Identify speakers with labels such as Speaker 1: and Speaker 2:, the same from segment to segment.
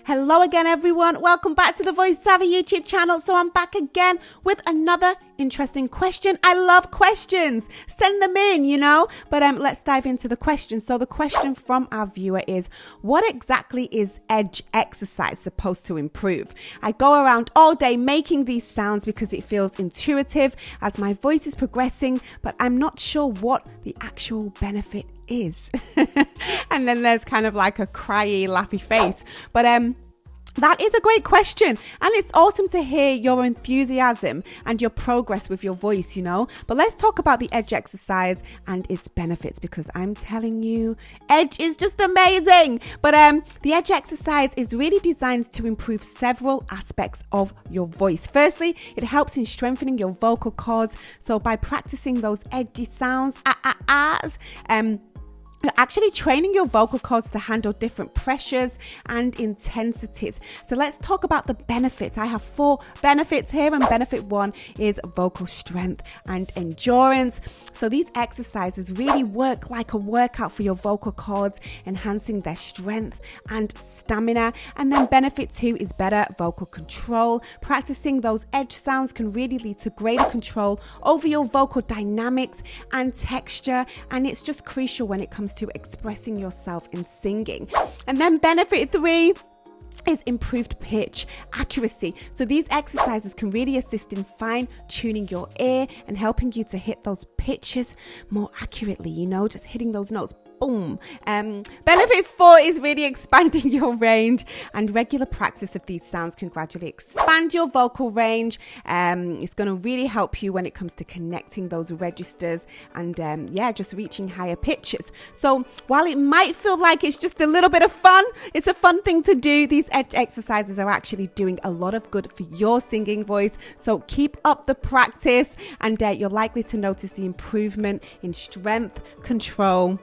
Speaker 1: Hello again, everyone. Welcome back to the Voice Savvy YouTube channel. So I'm back again with another interesting question. I love questions. Send them in, But let's dive into the question. So the question from our viewer is, what exactly is edge exercise supposed to improve? I go around all day making these sounds because it feels intuitive as my voice is progressing, but I'm not sure what the actual benefit is. And then there's kind of like a cryy, laughy face. But that is a great question, and it's awesome to hear your enthusiasm and your progress with your voice, But let's talk about the edge exercise and its benefits, because I'm telling you, edge is just amazing. But the edge exercise is really designed to improve several aspects of your voice. Firstly, it helps in strengthening your vocal cords. So by practicing those edgy sounds, you're actually training your vocal cords to handle different pressures and intensities. So let's talk about the benefits. I have 4 benefits here, and benefit 1 is vocal strength and endurance. So these exercises really work like a workout for your vocal cords, enhancing their strength and stamina. And then benefit 2 is better vocal control. Practicing those edge sounds can really lead to greater control over your vocal dynamics and texture, and it's just crucial when it comes to expressing yourself in singing. And then benefit 3 is improved pitch accuracy. So these exercises can really assist in fine tuning your ear and helping you to hit those pitches more accurately, just hitting those notes. Boom. Benefit 4 is really expanding your range, and regular practice of these sounds can gradually expand your vocal range. It's going to really help you when it comes to connecting those registers and just reaching higher pitches. So while it might feel like it's just a little bit of fun, it's a fun thing to do. These edge exercises are actually doing a lot of good for your singing voice. So keep up the practice, and you're likely to notice the improvement in strength, control,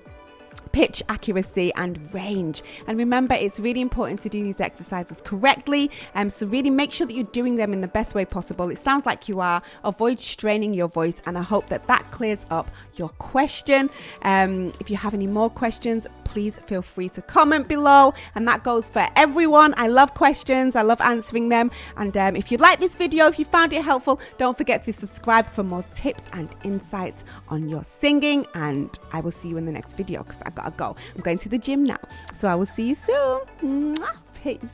Speaker 1: pitch accuracy and range. And remember, it's really important to do these exercises correctly, so really make sure that you're doing them in the best way possible. It sounds like you are. Avoid straining your voice, and I hope that clears up your question. If you have any more questions, please feel free to comment below, and that goes for everyone. I love questions, I love answering them. And if you like this video, if you found it helpful, don't forget to subscribe for more tips and insights on your singing, and I will see you in the next video because I gotta go. I'm going to the gym now, so I will see you soon. Mwah. Peace.